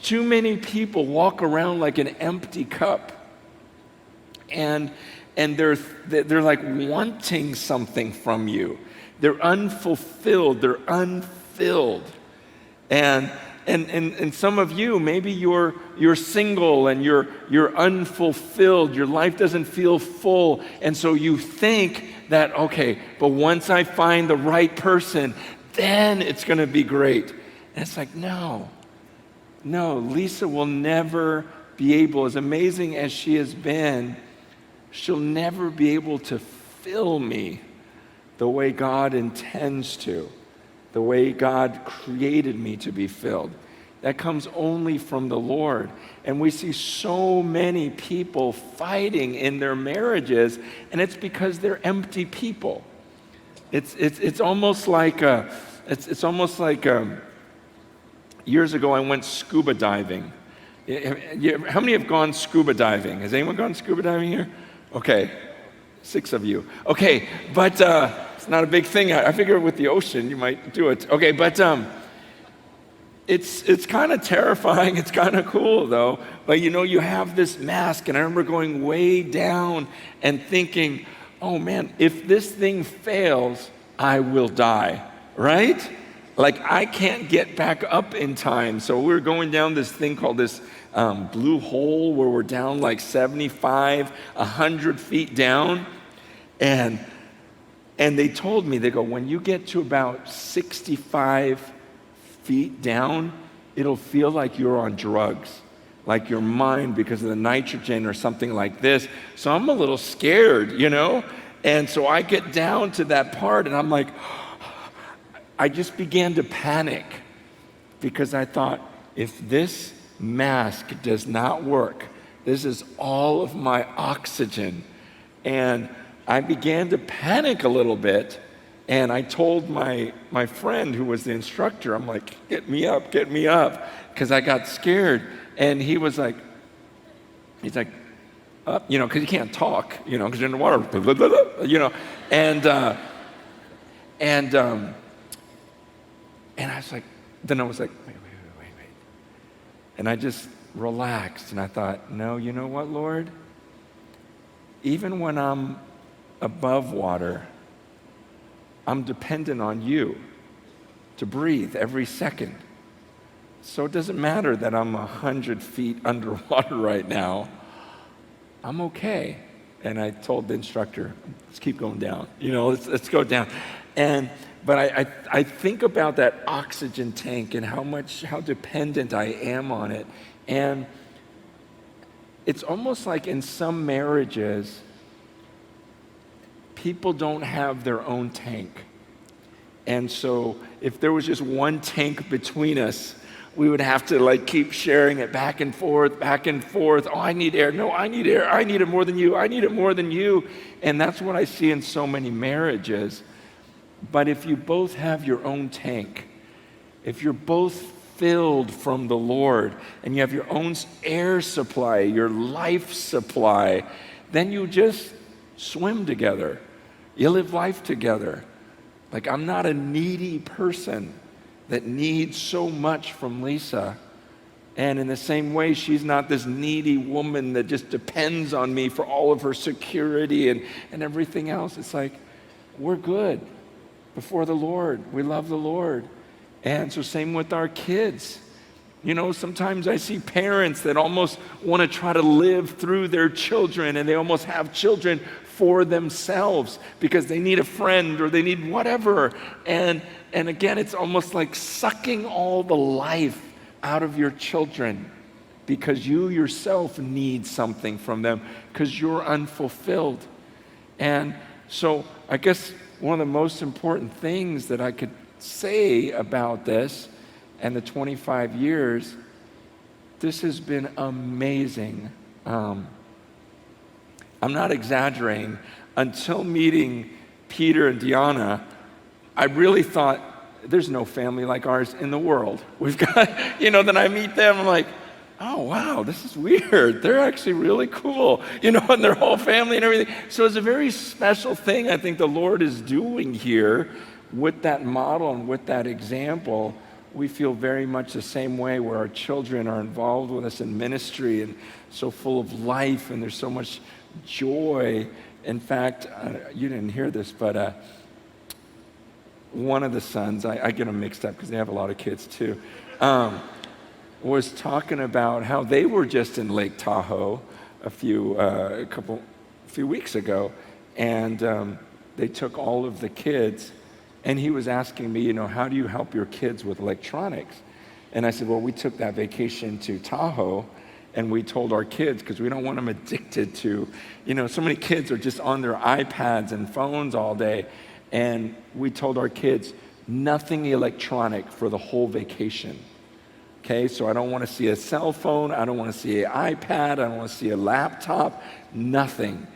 Too many people walk around like an empty cup, and they're like wanting something from you. They're unfulfilled. They're unfilled. And some of you, maybe you're single and you're unfulfilled. Your life doesn't feel full, and so you think that, okay, but once I find the right person, then it's going to be great. And it's like, no, Lisa will never be able, as amazing as she has been, she'll never be able to fill me the way God intends to, the way God created me to be filled. That comes only from the Lord. And we see so many people fighting in their marriages, and it's because they're empty people. It's almost like years ago I went scuba diving. How many have gone scuba diving? Has anyone gone scuba diving here? Okay, 6 of you. Okay, but it's not a big thing. I figure with the ocean you might do it. Okay, but it's kind of terrifying. It's kind of cool though. But you have this mask, and I remember going way down and thinking, oh man, if this thing fails, I will die, right? Like I can't get back up in time. So we were going down this thing called this blue hole where we're down like 75, 100 feet down. And they told me, they go, when you get to about 65 feet down, it'll feel like you're on drugs, like your mind because of the nitrogen or something like this. So I'm a little scared, And so I get down to that part and I'm like, I just began to panic because I thought, if this mask does not work, this is all of my oxygen. And I began to panic a little bit, and I told my friend who was the instructor, I'm like, get me up, because I got scared. And he's like, up, because you can't talk, because you're in the water, and I was like, wait. And I just relaxed, and I thought, no, you know what, Lord? Even when I'm above water, I'm dependent on you to breathe every second. So it doesn't matter that I'm 100 feet underwater right now. I'm okay. And I told the instructor, let's keep going down. Let's go down. But I think about that oxygen tank and how dependent I am on it. And it's almost like in some marriages, people don't have their own tank. And so if there was just one tank between us, we would have to keep sharing it back and forth. Oh, I need air. No, I need air. I need it more than you. I need it more than you. And that's what I see in so many marriages. But if you both have your own tank, if you're both filled from the Lord, and you have your own air supply, your life supply, then you just swim together. You live life together. Like, I'm not a needy person that needs so much from Lisa. And in the same way, she's not this needy woman that just depends on me for all of her security and everything else. It's like, we're good before the Lord. We love the Lord. And so same with our kids. Sometimes I see parents that almost want to try to live through their children, and they almost have children for themselves because they need a friend or they need whatever. And again, it's almost like sucking all the life out of your children because you yourself need something from them because you're unfulfilled. And so I guess one of the most important things that I could say about this and the 25 years, this has been amazing. I'm not exaggerating. Until meeting Peter and Deanna, I really thought there's no family like ours in the world. We've got, then I meet them, I'm like, oh wow, this is weird. They're actually really cool, and their whole family and everything. So it's a very special thing I think the Lord is doing here with that model and with that example, we feel very much the same way, where our children are involved with us in ministry and so full of life, and there's so much joy. In fact, you didn't hear this, but one of the sons, I get them mixed up because they have a lot of kids too, was talking about how they were just in Lake Tahoe a few weeks ago, and they took all of the kids, and he was asking me, how do you help your kids with electronics? And I said, well, we took that vacation to Tahoe, and we told our kids, because we don't want them addicted to, so many kids are just on their iPads and phones all day. And we told our kids, nothing electronic for the whole vacation. Okay, so I don't want to see a cell phone. I don't want to see an iPad. I don't want to see a laptop. Nothing.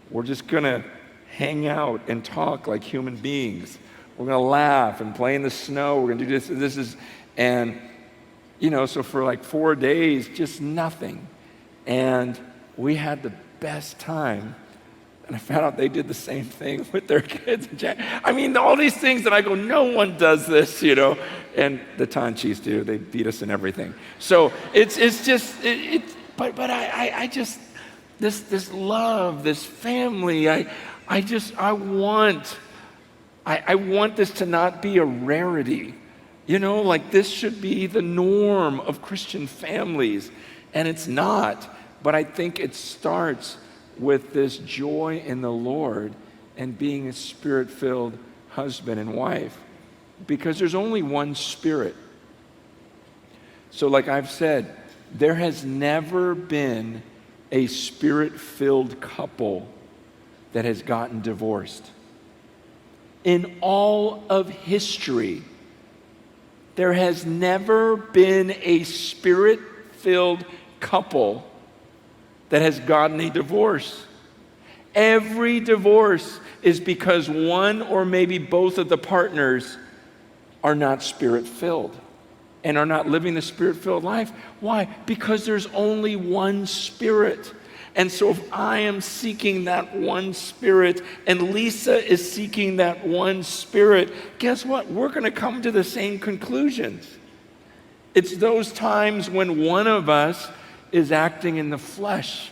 We're just going to hang out and talk like human beings. We're going to laugh and play in the snow. We're going to do this. And, so for like 4 days, just nothing. And we had the best time. And I found out they did the same thing with their kids. I mean, all these things that I go, no one does this, And the Tanchis do. They beat us in everything. So it's just, but I just, this love, this family, I want this to not be a rarity. Like this should be the norm of Christian families. And it's not. But I think it starts with this joy in the Lord and being a Spirit-filled husband and wife, because there's only one Spirit. So like I've said, there has never been a Spirit-filled couple that has gotten divorced. In all of history, there has never been a Spirit-filled couple that has gotten a divorce. Every divorce is because one or maybe both of the partners are not Spirit-filled and are not living the Spirit-filled life. Why? Because there's only one Spirit. And so if I am seeking that one Spirit and Lisa is seeking that one Spirit, guess what? We're going to come to the same conclusions. It's those times when one of us is acting in the flesh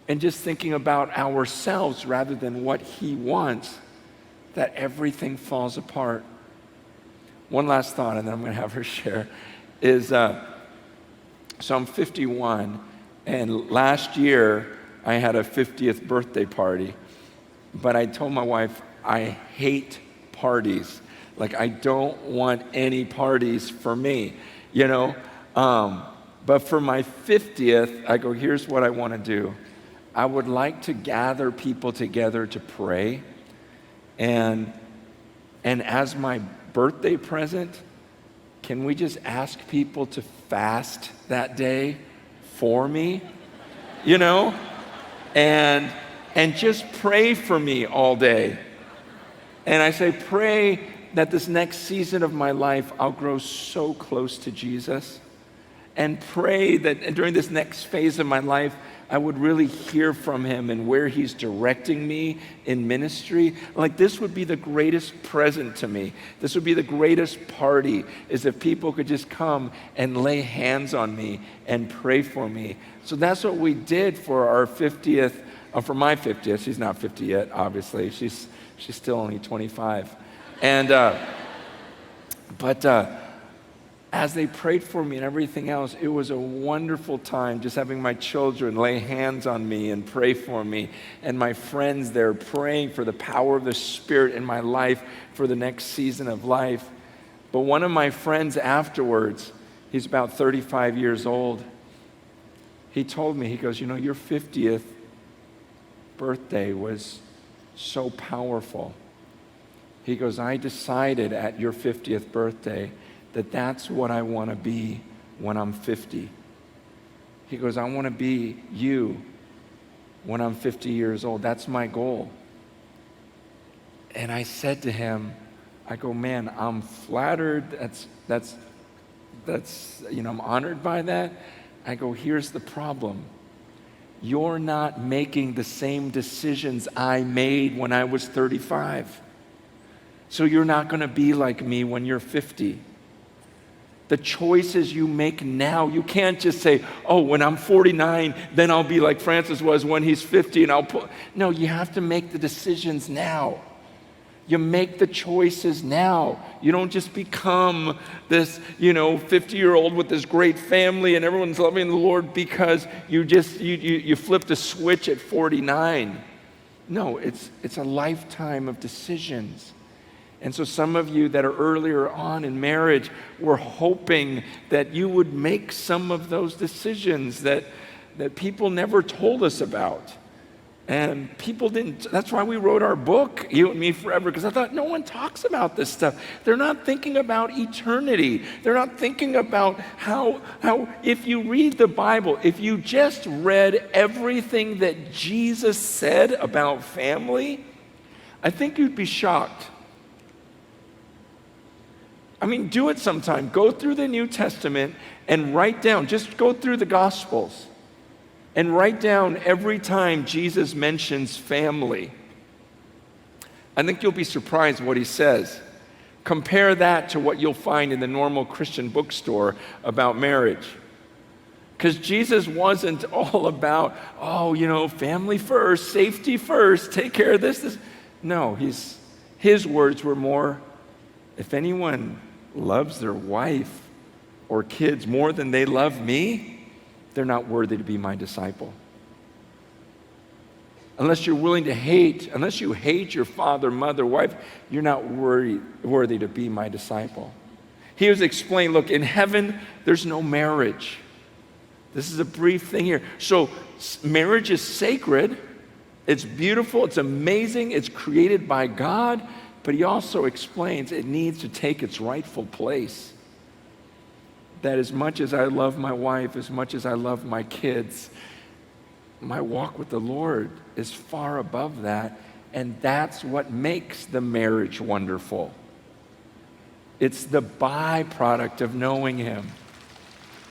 and just thinking about ourselves rather than what he wants, that everything falls apart. One last thought, and then I'm going to have her share, is so I'm 51, and last year I had a 50th birthday party, but I told my wife, I hate parties. Like, I don't want any parties for me, But for my 50th, I go, here's what I want to do. I would like to gather people together to pray. And as my birthday present, can we just ask people to fast that day for me? And just pray for me all day. And I say, pray that this next season of my life, I'll grow so close to Jesus. And pray that during this next phase of my life, I would really hear from him and where he's directing me in ministry. Like, this would be the greatest present to me. This would be the greatest party, is if people could just come and lay hands on me and pray for me. So that's what we did for our 50th, for my 50th. She's not 50 yet, obviously. She's still only 25. And, as they prayed for me and everything else, it was a wonderful time just having my children lay hands on me and pray for me, and my friends there praying for the power of the Spirit in my life for the next season of life. But one of my friends afterwards, he's about 35 years old, he told me, he goes, your 50th birthday was so powerful. He goes, I decided at your 50th birthday that's what I want to be when I'm 50. He goes, I want to be you when I'm 50 years old. That's my goal. And I said to him, I go, man, I'm flattered. That's I'm honored by that. I go, here's the problem. You're not making the same decisions I made when I was 35. So you're not going to be like me when you're 50. the choices you make now. You can't just say, oh, when I'm 49, then I'll be like Francis was when he's 50 and I'll put. No, you have to make the decisions now. You make the choices now. You don't just become this, 50-year-old with this great family and everyone's loving the Lord because you flipped a switch at 49. No, it's a lifetime of decisions. And so some of you that are earlier on in marriage, we're hoping that you would make some of those decisions that people never told us about. And people didn't, that's why we wrote our book, You and Me Forever, because I thought no one talks about this stuff. They're not thinking about eternity. They're not thinking about how if you read the Bible, if you just read everything that Jesus said about family, I think you'd be shocked. I mean, do it sometime. Go through the New Testament and write down, just go through the Gospels and write down every time Jesus mentions family. I think you'll be surprised what he says. Compare that to what you'll find in the normal Christian bookstore about marriage. Because Jesus wasn't all about, family first, safety first, take care of this. No, his words were more, if anyone loves their wife or kids more than they love me, they're not worthy to be my disciple. Unless you hate your father, mother, wife, you're not worthy to be my disciple. He was explaining, look, in heaven, there's no marriage. This is a brief thing here. So marriage is sacred. It's beautiful. It's amazing. It's created by God. But he also explains it needs to take its rightful place. That as much as I love my wife, as much as I love my kids, my walk with the Lord is far above that. And that's what makes the marriage wonderful. It's the byproduct of knowing him.